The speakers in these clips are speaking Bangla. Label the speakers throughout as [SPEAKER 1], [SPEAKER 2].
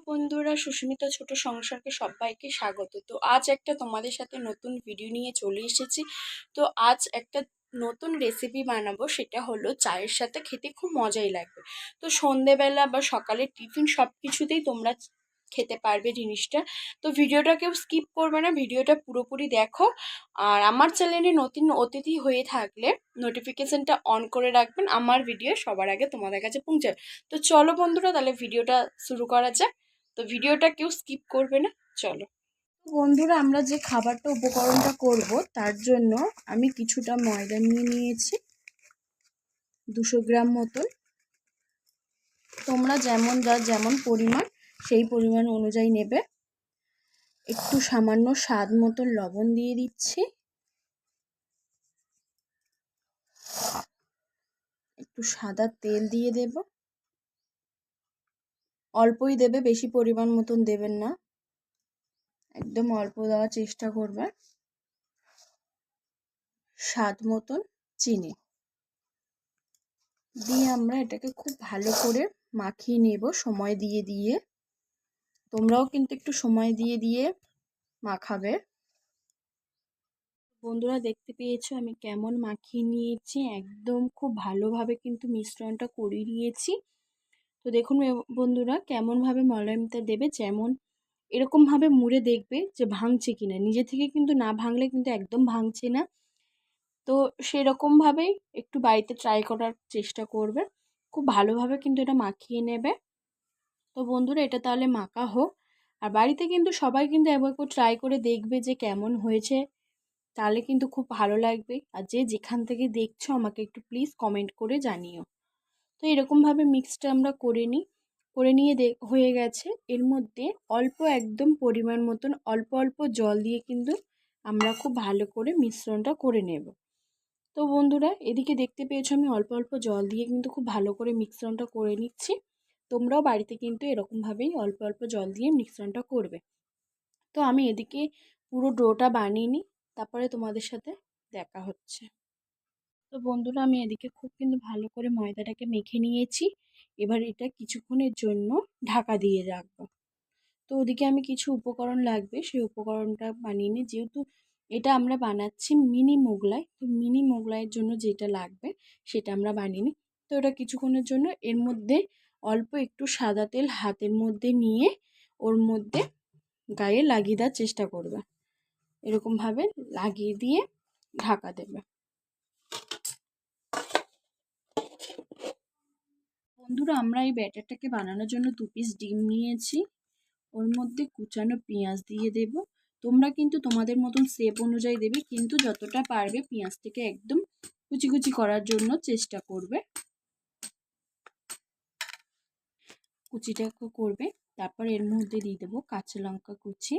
[SPEAKER 1] বন্ধুরা, সুস্মিতা ছোট সংসারকে সবাইকে স্বাগত। তো আজ একটা তোমাদের সাথে নতুন ভিডিও নিয়ে চলে এসেছি। তো আজ একটা নতুন রেসিপি বানাবো, সেটা হলো চায়ের সাথে খেতে খুব মজাই লাগবে। তো সন্ধেবেলা বা সকালে টিফিন সব কিছুতেই তোমরা খেতে পারবে জিনিসটা। তো ভিডিওটা কেউ স্কিপ করবে না, ভিডিওটা পুরোপুরি দেখো। আর আমার চ্যানেলে নতুন অতিথি হয়ে থাকলে নোটিফিকেশনটা অন করে রাখবেন, আমার ভিডিও সবার আগে তোমাদের কাছে পৌঁছাবে। তো চলো বন্ধুরা, তাহলে ভিডিওটা শুরু করা যাক। তো ভিডিওটা কেউ স্কিপ করবে না, চলো। বন্ধুরা, আমরা যে খাবারটা উপকরণটা করব তার জন্য আমি কিছুটা ময়দা নিয়ে নিয়েছি, 200 গ্রাম মতন। তোমরা যেমন পরিমাণ সেই পরিমাণ অনুযায়ী নেবে। একটু সামান্য স্বাদ মতন লবণ দিয়ে দিচ্ছি, একটু সাদা তেল দিয়ে দেব। অল্পই দেবে, বেশি পরিমাণ মতন দেবেন না, একদম অল্প দেওয়ার চেষ্টা করবে। স্বাদ মতন চিনি দিয়ে আমরা এটাকে খুব ভালো করে মাখিয়ে নেব সময় দিয়ে দিয়ে। তোমরাও কিন্তু একটু সময় দিয়ে দিয়ে মাখাবে। বন্ধুরা, দেখতে পেয়েছো আমি কেমন মাখিয়ে নিয়েছি, একদম খুব ভালোভাবে কিন্তু মিশ্রণটা করিয়ে নিয়েছি। তো দেখুন বন্ধুরা, কেমনভাবে মলাইমটা দেবে, যেমন এরকমভাবে মুড়ে দেখবে যে ভাঙছে কিনা। নিজে থেকে কিন্তু না ভাঙলে কিন্তু একদম ভাঙছে না। তো সেরকমভাবেই একটু বাড়িতে ট্রাই করার চেষ্টা করবে। খুব ভালোভাবে কিন্তু এটা মাখিয়ে নেবে। তো বন্ধুরা, এটা তাহলে মাখা হোক। আর বাড়িতে কিন্তু সবাই কিন্তু একবার করে ট্রাই করে দেখবে যে কেমন হয়েছে, তাহলে কিন্তু খুব ভালো লাগবে। আর যে যেখান থেকে দেখছো আমাকে একটু প্লিজ কমেন্ট করে জানিও। তো এরকমভাবে মিক্সটা আমরা করে নিয়ে হয়ে গেছে। এর মধ্যে অল্প একদম পরিমাণ মতন অল্প অল্প জল দিয়ে কিন্তু আমরা খুব ভালো করে মিশ্রণটা করে নেব। তো বন্ধুরা, এদিকে দেখতে পেয়েছো আমি অল্প অল্প জল দিয়ে কিন্তু খুব ভালো করে মিশ্রণটা করে নিচ্ছি। তোমরাও বাড়িতে কিন্তু এরকমভাবেই অল্প অল্প জল দিয়ে মিশ্রণটা করবে। তো আমি এদিকে পুরো ডোটা বানিয়ে নিই, তারপরে তোমাদের সাথে দেখা হচ্ছে। তো বন্ধুরা, আমি এদিকে খুব কিন্তু ভালো করে ময়দাটাকে মেখে নিয়েছি। এবার এটা কিছুক্ষণের জন্য ঢাকা দিয়ে রাখবো। তো ওদিকে আমি কিছু উপকরণ লাগবে, সেই উপকরণটা বানিয়ে নিই। যেহেতু এটা আমরা বানাচ্ছি মিনি মোগলাই, তো মিনি মোগলাইয়ের জন্য যেটা লাগবে সেটা আমরা বানিয়ে নিই। তো ওটা কিছুক্ষণের জন্য এর মধ্যে অল্প একটু সাদা তেল হাতের মধ্যে নিয়ে ওর মধ্যে গায়ে লাগিয়ে দেওয়ার চেষ্টা করবে। এরকমভাবে লাগিয়ে দিয়ে ঢাকা দেবে। বন্ধুরা, আমরা এই ব্যাটারটাকে বানানোর জন্য 2 পিস ডিম নিয়েছি। ওর মধ্যে কুচানো পেঁয়াজ দিয়ে দেব। তোমরা কিন্তু তোমাদের মতন শেপ অনুযায়ী দেবে, কিন্তু যতটা পারবে পেঁয়াজটাকে একদম কুচি কুচি করার জন্য চেষ্টা করবে, কুচিটা করবে। তারপর এর মধ্যে দিয়ে দেবো কাঁচা লঙ্কা কুচি,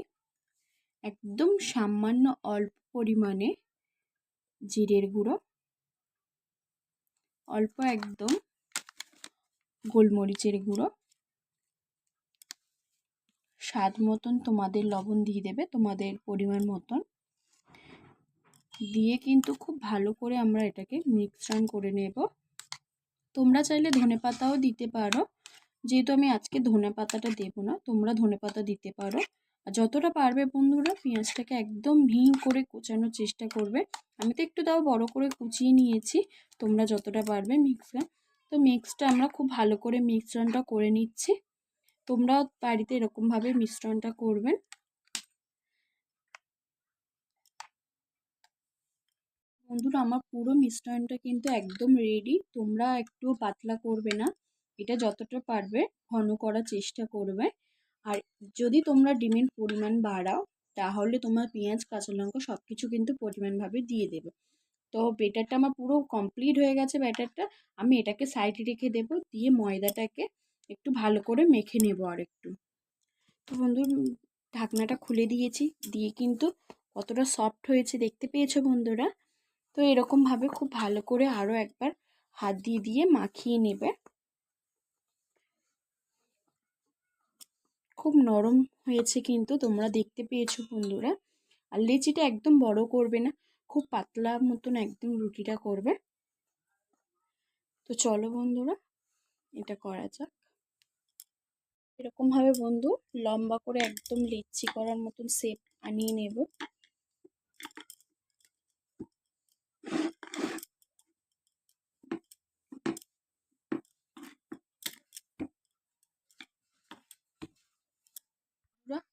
[SPEAKER 1] একদম সামান্য অল্প পরিমাণে জিরের গুঁড়ো, অল্প একদম গোলমরিচের গুঁড়ো, স্বাদ মতন তোমাদের লবণ দিয়ে দেবে তোমাদের পরিমাণ মতন দিয়ে কিন্তু খুব ভালো করে আমরা এটাকে মিশ্রণ করে নেব। তোমরা চাইলে ধনেপাতাও দিতে পারো, যেহেতু আমি আজকে ধনেপাতাটা দেবো না, তোমরা ধনেপাতা দিতে পারো। আর যতটা পারবে বন্ধুরা পেঁয়াজটাকে একদম মিহি করে কুচানোর চেষ্টা করবে। আমি তো একটু তাও বড় করে কুচিয়ে নিয়েছি, তোমরা যতটা পারবে তো মিক্সটা আমরা খুব ভালো করে মিশ্রণটা করে নিচ্ছি। তোমরাও বাড়িতে এরকমভাবে মিশ্রণটা করবেন। বন্ধুরা, আমার পুরো মিশ্রণটা কিন্তু একদম রেডি। তোমরা একটু পাতলা করবে না, এটা যতটা পারবে ঘন করার চেষ্টা করবে। আর যদি তোমরা ডিমের পরিমাণ বাড়াও, তাহলে তোমার পেঁয়াজ কাঁচা লঙ্কা সব কিছু কিন্তু পরিমাণভাবে দিয়ে দেবে। তো ব্যাটারটা আমার পুরো কমপ্লিট হয়ে গেছে। ব্যাটারটা আমি এটাকে সাইডে রেখে দেব, দিয়ে ময়দাটাকে একটু ভালো করে মেখে নেব আর একটু। তো বন্ধু, ঢাকনাটা খুলে দিয়েছি, দিয়ে কিন্তু কতটা সফট হয়েছে দেখতে পেয়েছো বন্ধুরা। তো এরকমভাবে খুব ভালো করে আরও একবার হাত দিয়ে দিয়ে মাখিয়ে নেবে। খুব নরম হয়েছে কিন্তু তোমরা দেখতে পেয়েছো বন্ধুরা। আর লেচিটা একদম বড় করবে না, খুব পাতলা মতন একদম রুটিটা করবে। তো চলো বন্ধুরা, এটা করা যাক। এরকমভাবে বন্ধু লম্বা করে একদম লিচি করার মতন শেপ আনিয়ে নেব।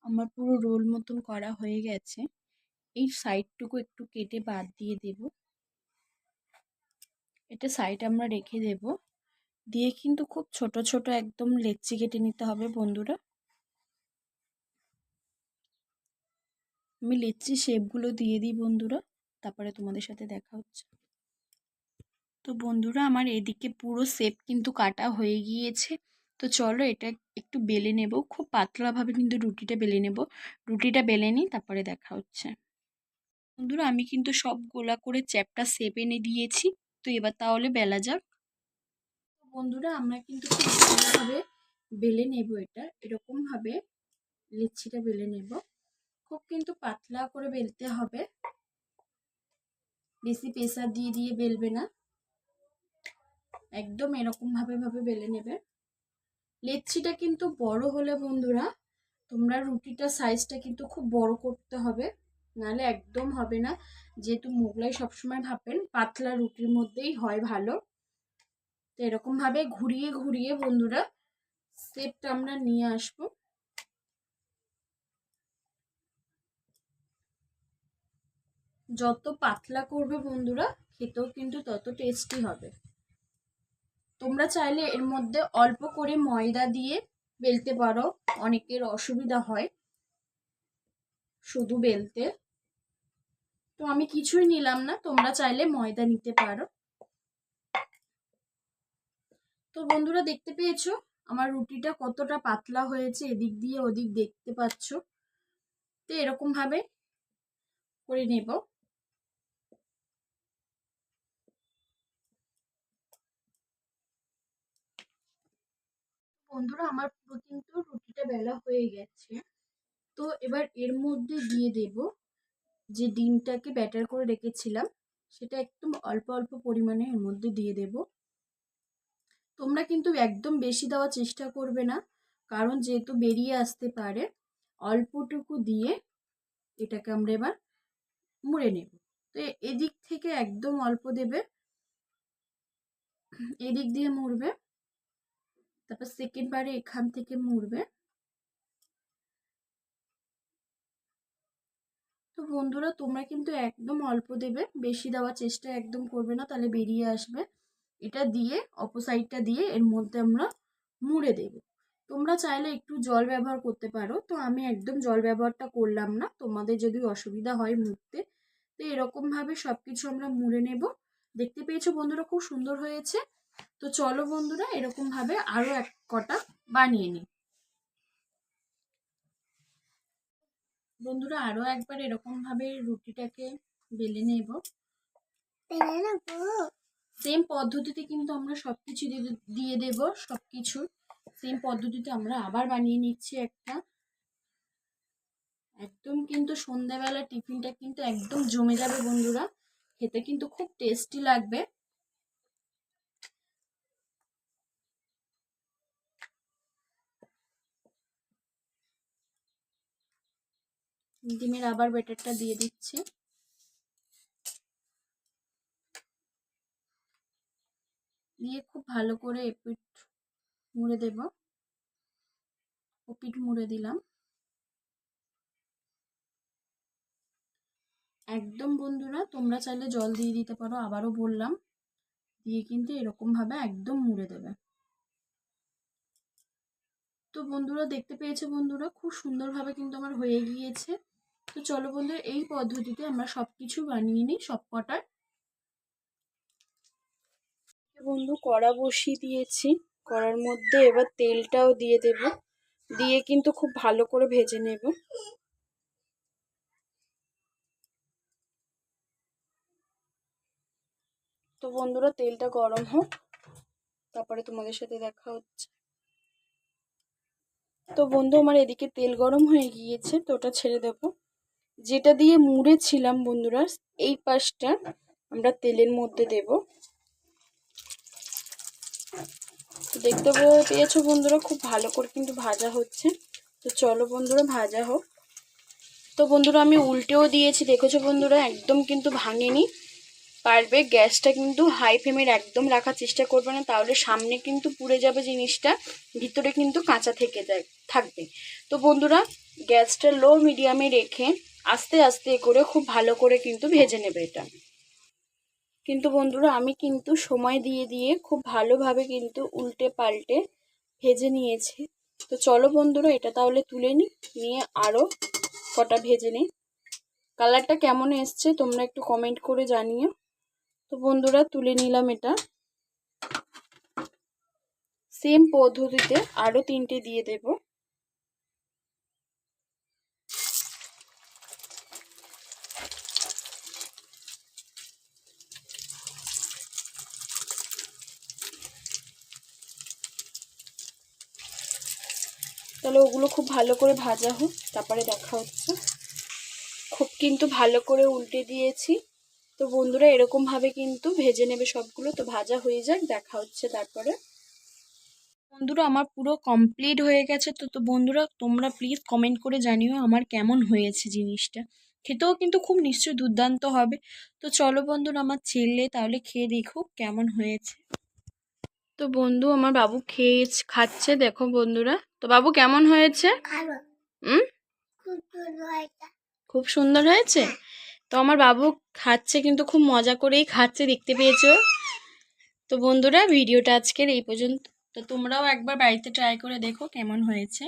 [SPEAKER 1] আমার পুরো রোল মতন করা হয়ে গেছে। এই সাইডটুকু একটু কেটে বাদ দিয়ে দেব। এটা সাইড আমরা রেখে দেব। দিয়ে কিন্তু খুব ছোট ছোট একদম লেচি কেটে নিতে হবে বন্ধুরা। আমি লেচি শেপগুলো দিয়ে দিই বন্ধুরা, তারপরে তোমাদের সাথে দেখা হচ্ছে। তো বন্ধুরা আমার এদিকে পুরো শেপ কিন্তু কাটা হয়ে গিয়েছে। তো চলো এটা একটু বেলে নেব, খুব পাতলাভাবে কিন্তু রুটিটা বেলে নেব। রুটিটা বেলে নিই, তারপরে দেখা হচ্ছে। বন্ধুরা আমি কিন্তু সব গোলা করে চ্যাপটা শেপ এনে দিয়েছি। তো এবার তাহলে বেলা যাক। বন্ধুরা আমরা কিন্তু খুব ভালোভাবে বেলে নেব, এটা এরকমভাবে লিচিটা বেলে নেব। খুব কিন্তু পাতলা করে বেলতে হবে, বেশি প্রেসার দিয়ে দিয়ে বেলবে না, একদম এরকমভাবে বেলে নেবে। লেচিটা কিন্তু বড় হলে বন্ধুরা তোমরা রুটিটার সাইজটা কিন্তু খুব বড় করতে হবে, নাহলে একদম হবে না। যেহেতু মোগলাই সবসময় ভাবেন পাতলা রুটির মধ্যেই হয় ভালো। তো এরকমভাবে ঘুরিয়ে ঘুরিয়ে বন্ধুরা শেপটা আমরা নিয়ে আসবো। যত পাতলা করবে বন্ধুরা খেতেও কিন্তু তত টেস্টি হবে। তোমরা চাইলে এর মধ্যে অল্প করে ময়দা দিয়ে বেলতে পারো, অনেকের অসুবিধা হয় শুধু বেলতে। তো আমি কিছুই নিলাম না, তোমরা চাইলে ময়দা নিতে পারো। তো বন্ধুরা দেখতে পেয়েছো আমার রুটিটা কতটা পাতলা হয়েছে, এদিক দিয়ে ওদিক দেখতে পাচ্ছ। তো এরকম ভাবে করে নেব। বন্ধুরা আমার পুরো কিন্তু রুটিটা বেলা হয়ে গেছে। তো এবার এর মধ্যে দিয়ে দেব যে ডিমটাকে ব্যাটার করে রেখেছিলাম, সেটা একদম অল্প অল্প পরিমাণে এর মধ্যে দিয়ে দেব। তোমরা কিন্তু একদম বেশি দেওয়ার চেষ্টা করবে না, কারণ যেহেতু বেরিয়ে আসতে পারে। অল্পটুকু দিয়ে এটাকে আমরা এবার মুড়ে নেব। তো এদিক থেকে একদম অল্প দেবে, এদিক দিয়ে মুড়বে, তারপর সেকেন্ড বারে এখান থেকে মুড়বে। তো বন্ধুরা তোমরা কিন্তু একদম অল্প দেবে, বেশি দেওয়ার চেষ্টা একদম করবে না, তাহলে বেরিয়ে আসবে। এটা দিয়ে অপোসাইডটা দিয়ে এর মধ্যে আমরা মুড়ে দেব। তোমরা চাইলে একটু জল ব্যবহার করতে পারো, তো আমি একদম জল ব্যবহারটা করলাম না, তোমাদের যদি অসুবিধা হয় মুড়তে। তো এরকমভাবে সব কিছু আমরা মুড়ে নেব। দেখতে পেয়েছো বন্ধুরা খুব সুন্দর হয়েছে। তো চলো বন্ধুরা এরকমভাবে আরও এক কটা বানিয়ে নিই। বন্ধুরা আরও একবার এরকমভাবে রুটিটাকে বেলে নেব। সেম পদ্ধতিতে কিন্তু আমরা সবকিছু দিয়ে দেব, সবকিছু সেম পদ্ধতিতে আমরা আবার বানিয়ে নিচ্ছি একটা। একদম কিন্তু সন্ধ্যাবেলা টিফিনটা কিন্তু একদম জমে যাবে বন্ধুরা, খেতে কিন্তু খুব টেস্টি লাগবে। ডিমের আবার ব্যাটারটা দিয়ে দিচ্ছি। দিয়ে খুব ভালো করে এপিঠ মুড়ে দেব, ওপিঠ মুড়ে দিলাম। একদম বন্ধুরা তোমরা চাইলে জল দিয়ে দিতে পারো, আবারও বললাম। দিয়ে কিন্তু এরকমভাবে একদম মুড়ে দেবে। তো বন্ধুরা দেখতে পেয়েছো বন্ধুরা খুব সুন্দরভাবে কিন্তু আমার হয়ে গিয়েছে। তো চলো বন্ধুরা এই পদ্ধতিতে আমরা সবকিছু বানিয়ে নিই সব কটার। বন্ধু কড়া বসিয়ে দিয়েছি, কড়ার মধ্যে এবার তেলটাও দিয়ে দেব, দিয়ে কিন্তু খুব ভালো করে ভেজে নেব। তো বন্ধুরা তেলটা গরম হোক, তারপরে তোমাদের সাথে দেখা হচ্ছে। তো বন্ধু আমার এদিকে তেল গরম হয়ে গিয়েছে, তো ওটা ছেড়ে দেব। যেটা দিয়ে মুড়েছিলাম বন্ধুরা এই পাশটা আমরা তেলের মধ্যে দেব। তো দেখতে পেয়েছো বন্ধুরা, খুব ভালো করে কিন্তু ভাজা হচ্ছে। তো চলো বন্ধুরা ভাজা হোক। তো বন্ধুরা আমি উল্টেও দিয়েছি, দেখেছো বন্ধুরা একদম কিন্তু ভাঙেনি। পারবে গ্যাসটা কিন্তু হাই ফ্লেমে একদম রাখার চেষ্টা করবে না, তাহলে সামনে কিন্তু পুড়ে যাবে জিনিসটা, ভিতরে কিন্তু কাঁচা থেকে থাকবে। তো বন্ধুরা গ্যাসটা লো মিডিয়ামে রেখে আস্তে আস্তে করে খুব ভালো করে কিন্তু ভেজে নেবে এটা। কিন্তু বন্ধুরা আমি কিন্তু সময় দিয়ে দিয়ে খুব ভালোভাবে কিন্তু উল্টে পাল্টে ভেজে নিয়েছি। তো চলো বন্ধুরা এটা তাহলে তুলে নিয়ে আরও কটা ভেজে নিই। কালারটা কেমন এসছে তোমরা একটু কমেন্ট করে জানিও। তো বন্ধুরা তুলে নিলাম এটা। সেম পদ্ধতিতে আরও 3টে দিয়ে দেব। তাহলে ওগুলো খুব ভালো করে ভাজা হোক, তারপরে দেখা হচ্ছে। খুব কিন্তু ভালো করে উল্টে দিয়েছি। তো বন্ধুরা এরকমভাবে কিন্তু ভেজে নেবে সবগুলো। তো ভাজা হয়ে যাক, দেখা হচ্ছে তারপরে। বন্ধুরা আমার পুরো কমপ্লিট হয়ে গেছে। তো বন্ধুরা তোমরা প্লিজ কমেন্ট করে জানিও আমার কেমন হয়েছে জিনিসটা। খেতেও কিন্তু খুব নিশ্চয়ই দুর্দান্ত হবে। তো চলো বন্ধুরা আমার ছেলে তাহলে খেয়ে দেখুক কেমন হয়েছে। তো বন্ধু আমার বাবু খাচ্ছে, দেখো বন্ধুরা। তো বাবু কেমন হয়েছে? খুব সুন্দর হয়েছে। তো আমার বাবু খাচ্ছে, কিন্তু খুব মজা করেই খাচ্ছে, দেখতে পেয়েছো। তো বন্ধুরা ভিডিওটা আজকের এই পর্যন্ত। তো তোমরাও একবার বাড়িতে ট্রাই করে দেখো কেমন হয়েছে।